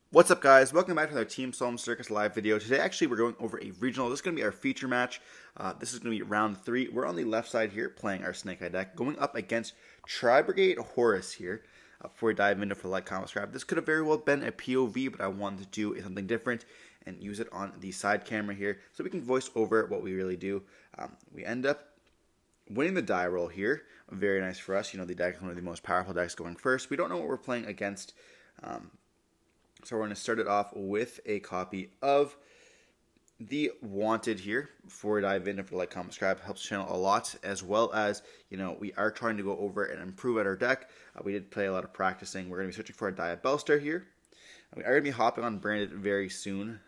What's up, guys? Welcome back to another Team Solemn Circus live video. Today, actually, we're going over a regional. This is going to be our feature match. This is going to be round 3. We're on the left side here, playing our Snake Eye deck, going up against Tri-Brigade Horus here. Before we dive into for like, comment, subscribe. This could have very well been a POV, but I wanted to do something different and use it on the side camera here, so we can voice over what we really do. We end up winning the die roll here. Very nice for us. You know, the deck is one of the most powerful decks going first. We don't know what we're playing against. So we're going to start it off with a copy of the Wanted here. Before we dive in, if you like, comment, subscribe, helps the channel a lot, as well as, you know, we are trying to go over and improve at our deck. We did play a lot of practicing. We're going to be searching for a Diabellstar here. We are going to be hopping on Branded very soon.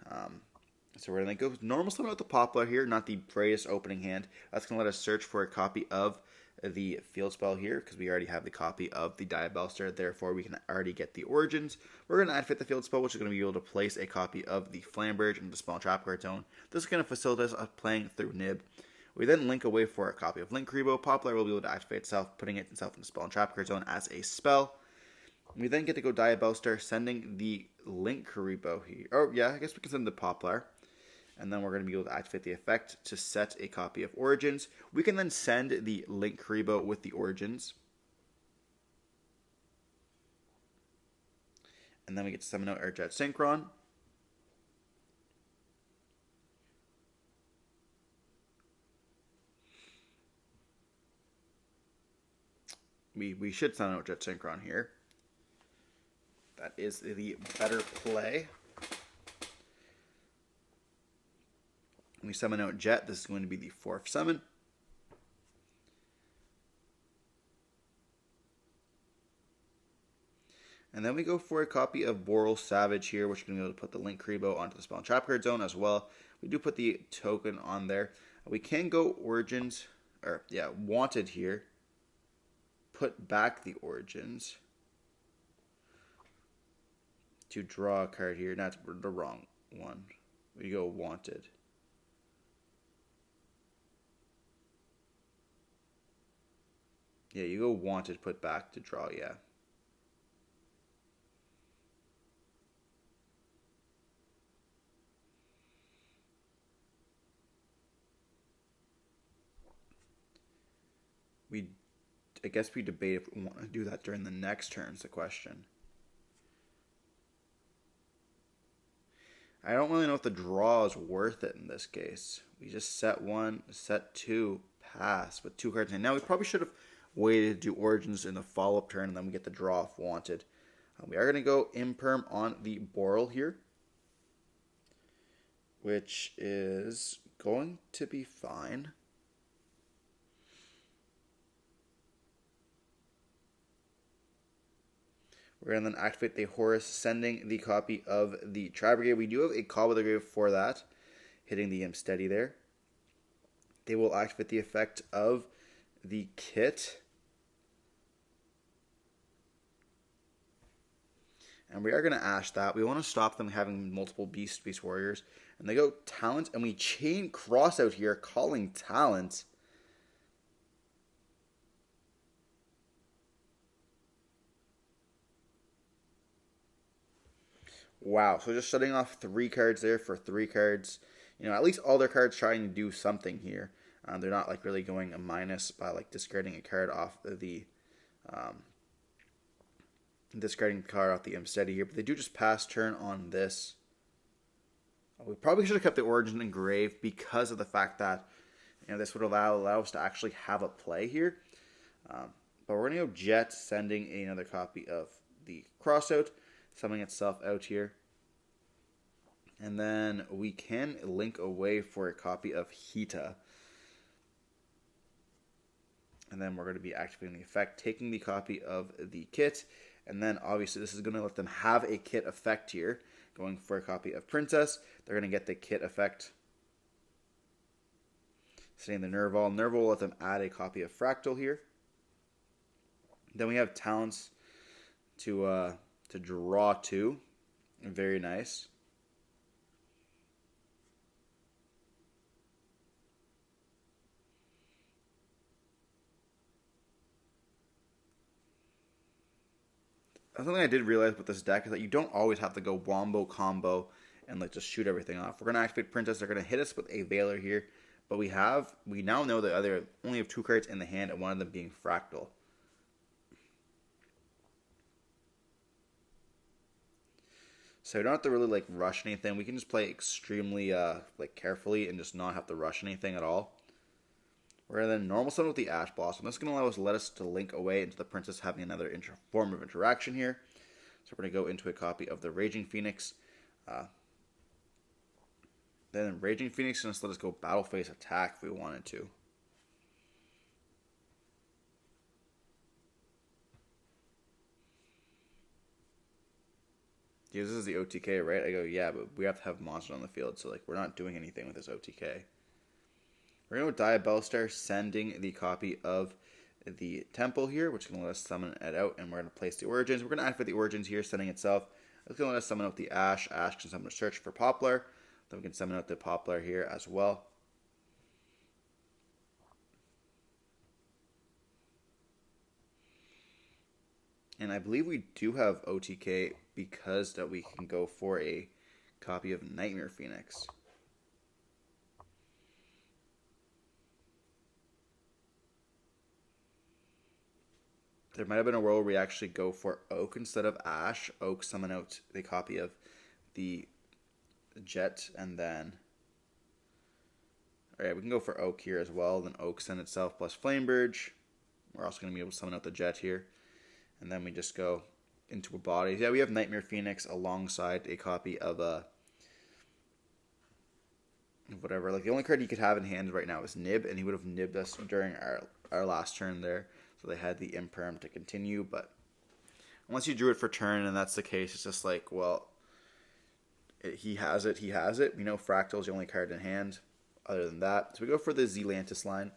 So we're going to go normal summon with the Poplar here, not the greatest opening hand. That's going to let us search for a copy of the field spell here, because we already have the copy of the Diabellstar, therefore we can already get the origins. We're going to add fit the field spell, which is going to be able to place a copy of the Flamberge into the Spell and Trap card zone. This is going to facilitate us playing through Nib. We then link away for a copy of Link Karibo. Poplar will be able to activate itself, putting itself in the Spell and Trap card zone as a spell. We then get to go Diabellstar, sending the Link Karibo here. Oh yeah, I guess we can send the Poplar. And then we're going to be able to activate the effect to set a copy of Origins. We can then send the Link Karibo with the Origins. And then we get to summon out our Jet Synchron. We should summon out Jet Synchron here. That is the better play. We summon out Jet. This is going to be the 4th summon. And then we go for a copy of Boral Savage here, which is going to be able to put the Link Karibo onto the Spell and Trap card zone as well. We do put the token on there. We can go Origins, or yeah, Wanted here. Put back the Origins to draw a card here. That's the wrong one. We go Wanted. Yeah, you go Wanted, put back to draw, yeah. I guess we debate if we want to do that during the next turn, is the question. I don't really know if the draw is worth it in this case. We just set 1, set 2, pass with 2 cards in. Now we probably should have waited to do Origins in the follow-up turn, and then we get the draw if wanted. We are going to go Imperm on the Boral here, which is going to be fine. We're going to then activate the Horus, sending the copy of the Tri-Brigade. We do have a Call with the Grave for that, hitting the Imp Steady there. They will activate the effect of the kit. And we are going to Ash that. We want to stop them having multiple Beast Warriors. And they go Talent, and we chain Cross out here, calling Talent. Wow, so just shutting off 3 cards there for 3 cards. You know, at least all their cards trying to do something here. They're not like really going a minus by like discarding a card off the Imp Steady here, but they do just pass turn on this. We probably should have kept the Origin engraved because of the fact that, you know, this would allow us to actually have a play here. But we're going to go Jet, sending another copy of the Crossout, summoning itself out here. And then we can link away for a copy of Hita. And then we're going to be activating the effect, taking the copy of the kit. And then obviously this is going to let them have a kit effect here. Going for a copy of Princess. They're going to get the kit effect. Setting the Nerval. Nerval will let them add a copy of Fractal here. Then we have Talents to draw 2. Very nice. something I did realize with this deck is that you don't always have to go wombo combo and like just shoot everything off. We're gonna activate Princess. They're gonna hit us with a Veiler here, but we now know that they only have 2 cards in the hand, and one of them being Fractal. So we don't have to really like rush anything. We can just play extremely like carefully and just not have to rush anything at all. We're going to then normal summon with the Ash Blossom. This is going to let us to link away into the Princess having another form of interaction here. So we're going to go into a copy of the Raging Phoenix. Then Raging Phoenix is going to let us go Battle Phase attack if we wanted to. Yeah, this is the OTK, right? I go, yeah, but we have to have monsters on the field, so like we're not doing anything with this OTK. We're going to go Diabellstar, sending the copy of the Temple here, which is going to let us summon it out, and we're going to place the Origins. We're going to activate the Origins here, sending itself. It's going to let us summon out the Ash. Ash can summon a Search for Poplar. Then we can summon out the Poplar here as well. And I believe we do have OTK because that we can go for a copy of Nightmare Phoenix. There might have been a world where we actually go for Oak instead of Ash. Oak summon out the copy of the Jet, and then... Alright, we can go for Oak here as well. Then Oak send itself plus Flamebridge. We're also going to be able to summon out the Jet here. And then we just go into a body. Yeah, we have Nightmare Phoenix alongside a copy of whatever. Like, the only card you could have in hand right now is Nib, and he would have nibbed us during our last turn there. So they had the Imperm to continue, but unless you drew it for turn and that's the case, it's just like, well, he has it. We know Fractal is the only card in hand other than that. So we go for the Zealantis line,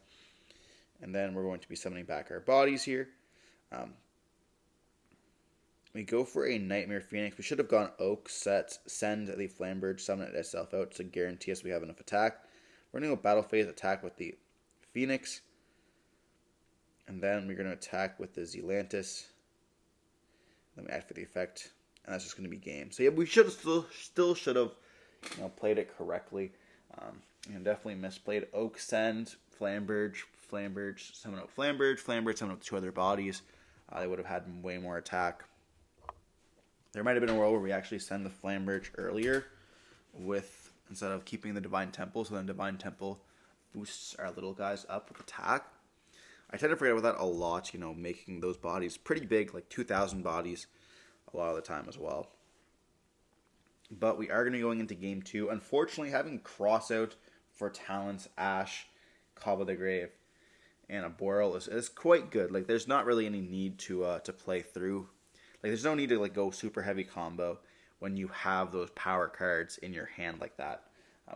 and then we're going to be summoning back our bodies here. We go for a Nightmare Phoenix. We should have gone Oak, send the Flamberge, summon it itself out to guarantee us we have enough attack. We're going to go Battle Phase attack with the Phoenix. And then we're going to attack with the Zealantis. Then we activate the effect. And that's just going to be game. So yeah, we should have still should have played it correctly. Definitely misplayed. Oak, send, Flamberge, summon out Flamberge, summon out the 2 other bodies. They would have had way more attack. There might have been a world where we actually send the Flamberge earlier instead of keeping the Divine Temple. So then Divine Temple boosts our little guys up with attack. I tend to forget about that a lot, making those bodies pretty big, like 2,000 bodies a lot of the time as well. But we are going to be going into Game 2. Unfortunately, having cross out for talents, Ash, Cobble the Grave, and a Boral is quite good. Like, there's not really any need to play through. Like, there's no need to go super heavy combo when you have those power cards in your hand like that.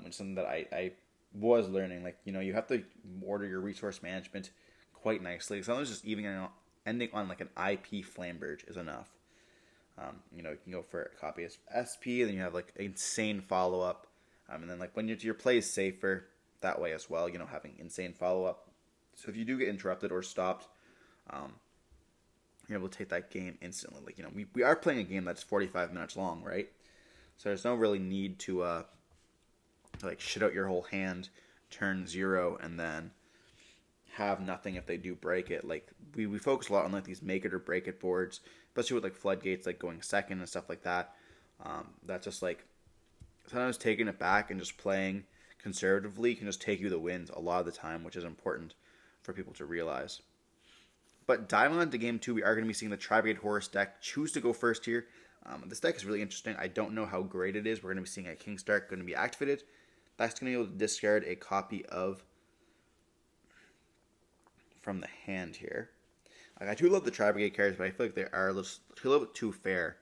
It's something that I was learning. Like, you have to order your resource management quite nicely. Sometimes just even ending on like an IP Flamberge is enough. You can go for a copy as SP, then you have like insane follow up, and then like when your play is safer that way as well. Having insane follow up. So if you do get interrupted or stopped, you're able to take that game instantly. Like we are playing a game that's 45 minutes long, right? So there's no really need to like shit out your whole hand, turn 0, and then have nothing if they do break it. Like we focus a lot on like these make it or break it boards, especially with like floodgates like going second and stuff like that. That's just like sometimes taking it back and just playing conservatively can just take you the wins a lot of the time, which is important for people to realize. But diving on to Game 2, we are going to be seeing the Tri-Brigade Horus deck choose to go first here. This deck is really interesting. I don't know how great it is. We're going to be seeing a King's Dark going to be activated. That's going to be able to discard a copy of from the hand here. Like, I do love the Tri-Brigade cards, but I feel like they are a little bit too fair.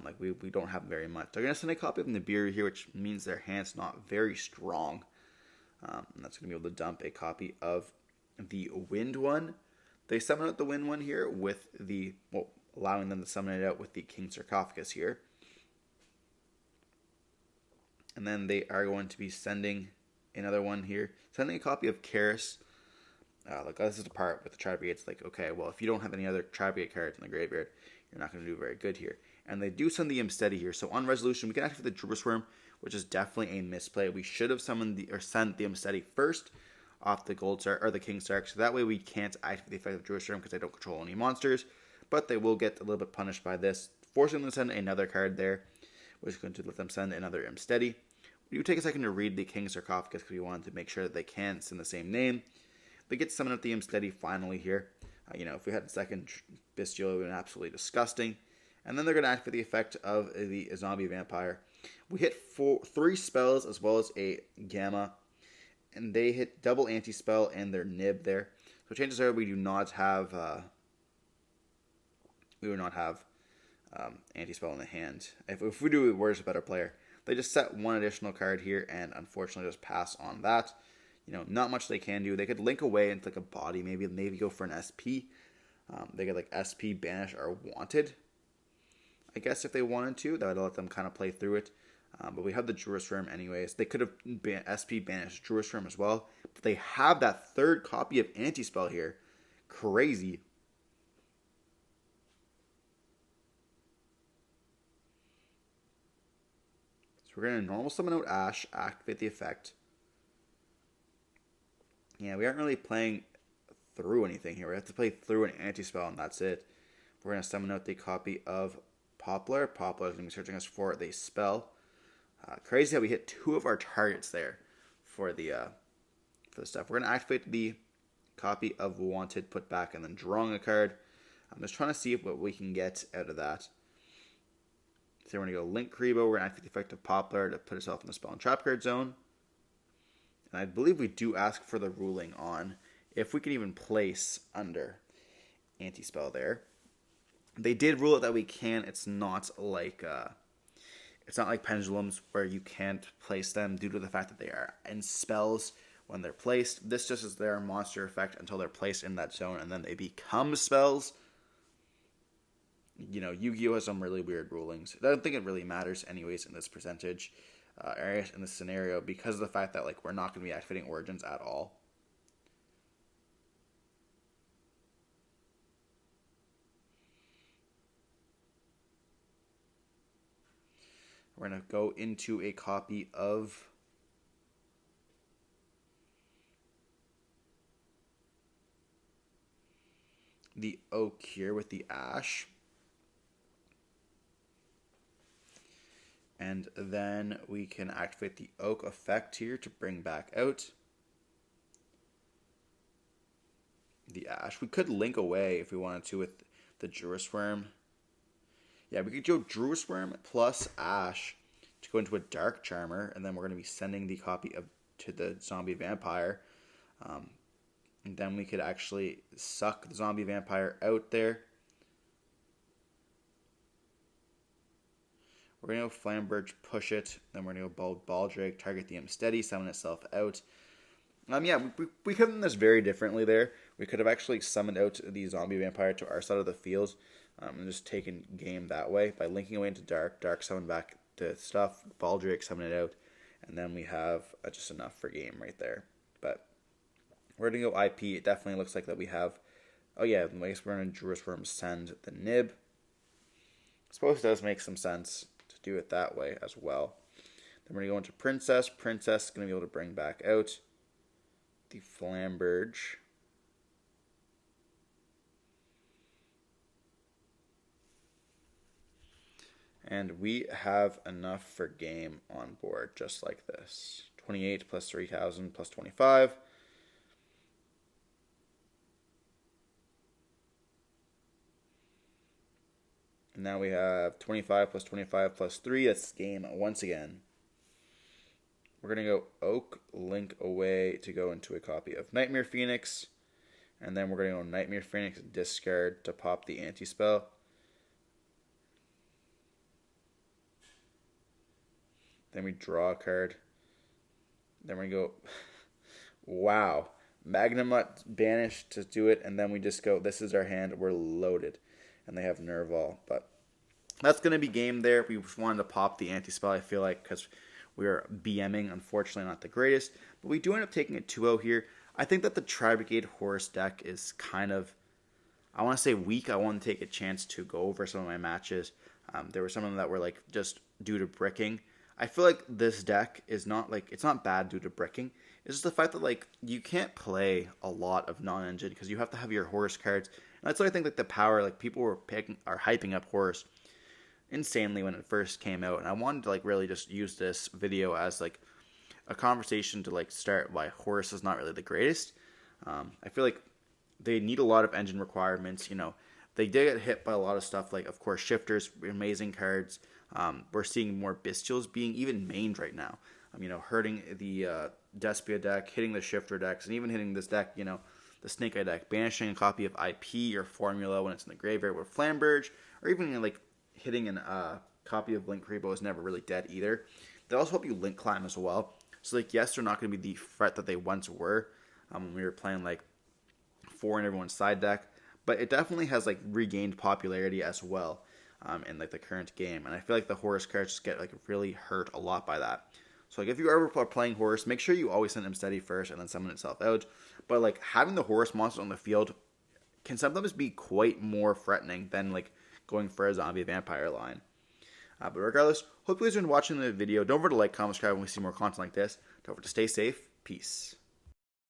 Like we don't have very much. They're going to send a copy of Nibiru here, which means their hand's not very strong. And that's going to be able to dump a copy of the Wind one. They summon out the Wind one here with allowing them to summon it out with the King Sarcophagus here. And then they are going to be sending another one here. Sending a copy of Karis. Like, this is the part with the Tri-Brigade. It's like, okay, well, if you don't have any other Tri-Brigade cards in the graveyard, you're not going to do very good here. And they do send the Steady here. So on resolution, we can activate the Druid Swarm, which is definitely a misplay. We should have summoned or sent the Steady first off the Gold Star or the King Sark. So that way we can't activate the effect of Druid Swarm because they don't control any monsters. But they will get a little bit punished by this, forcing them to send another card there, which is going to let them send another Steady. We do take a second to read the King Sarcophagus because we wanted to make sure that they can send the same name. They get summoned up the Steady finally here. If we had a second Bestial, it would have been absolutely disgusting. And then they're going to activate the effect of the Zombie Vampire. We hit 3 spells as well as a Gamma. And they hit double anti-spell and their Nib there. So chances are we do not have anti-spell in the hand. If we do, we're just a better player. They just set one additional card here and unfortunately just pass on that. Not much they can do. They could link away into like a body, maybe go for an SP. They could like SP banish or wanted. I guess if they wanted to, that would let them kind of play through it. But we have the Druid Swarm anyways. They could have SP banished Druid Swarm as well. But they have that third copy of Anti-Spell here. Crazy. So we're going to normal summon out Ash, activate the effect. Yeah, we aren't really playing through anything here. We have to play through an Anti-Spell and that's it. We're going to summon out the copy of Poplar. Poplar is going to be searching us for the spell. Crazy how we hit 2 of our targets there for the stuff. We're going to activate the copy of Wanted, put back, and then drawing a card. I'm just trying to see what we can get out of that. So we're going to go Link Kribo. We're going to activate the effect of Poplar to put ourselves in the spell and trap card zone. And I believe we do ask for the ruling on if we can even place under Anti-Spell there. They did rule it that we can. It's not like pendulums where you can't place them due to the fact that they are in spells when they're placed. This just is their monster effect until they're placed in that zone, and then they become spells. Yu-Gi-Oh! Has some really weird rulings. I don't think it really matters anyways in this percentage area, in this scenario, because of the fact that we're not going to be activating Origins at all. We're going to go into a copy of the Oak here with the Ash. And then we can activate the Oak effect here to bring back out the Ash. We could link away if we wanted to with the Druid Swarm. Yeah, we could go Druid Swarm plus Ash to go into a Dark Charmer, and then we're going to be sending the copy to the Zombie Vampire. And then we could actually suck the Zombie Vampire out there. We're going to go Flamberge, push it. Then we're going to go Baldrake, target the Steady, summon itself out. Yeah, we could have done this very differently there. We could have actually summoned out the Zombie Vampire to our side of the field. And just taken game that way by linking away into Dark summon back to stuff, Baldrake summon it out, and then we have just enough for game right there. But we're going to go IP. It definitely looks like that we have, I guess we're going to Druid Swarm send the Nib. I suppose it does make some sense to do it that way as well. Then we're going to go into Princess. Princess is going to be able to bring back out the Flamberge. And we have enough for game on board, just like this. 28 plus 3,000 plus 25. And now we have 25 plus 25 plus 3. That's game once again. We're going to go Oak, link away to go into a copy of Nightmare Phoenix. And then we're going to go Nightmare Phoenix, discard to pop the anti-spell. Then we draw a card. Then we go, wow. Magnamut banished to do it. And then we just go, this is our hand. We're loaded. And they have Nerval. But that's going to be game there. We just wanted to pop the anti-spell, I feel like, because we are BMing. Unfortunately, not the greatest. But we do end up taking a 2-0 here. I think that the Tri-Brigade Horus deck is kind of I want to say week, I want to take a chance to go over some of my matches. There were some of them that were like just due to bricking. I feel like this deck is not like, it's not bad due to bricking. It's just the fact that like you can't play a lot of non-engine because you have to have your Horus cards. And that's why I think like the power, like people are hyping up Horus insanely when it first came out. And I wanted to like really just use this video as like a conversation to like start why Horus is not really the greatest. I feel like they need a lot of engine requirements. You know, they did get hit by a lot of stuff, like, of course, shifters, amazing cards. We're seeing more bestials being even mained right now. You know, hurting the Despia deck, hitting the shifter decks, and even hitting this deck, you know, the Snake Eye deck, banishing a copy of IP or Formula when it's in the graveyard with Flamberge, or even like hitting a copy of Link Rebo is never really dead either. They also help you link climb as well. So, like, yes, they're not going to be the threat that they once were when we were playing, like, 4 in everyone's side deck. But it definitely has, like, regained popularity as well in, like, the current game. And I feel like the Horus cards just get, like, really hurt a lot by that. So, like, if you ever are playing Horus, make sure you always send him steady first and then summon itself out. But, like, having the Horus monster on the field can sometimes be quite more threatening than, like, going for a zombie vampire line. But regardless, hope you guys are watching the video. Don't forget to like, comment, subscribe when we see more content like this. Don't forget to stay safe. Peace.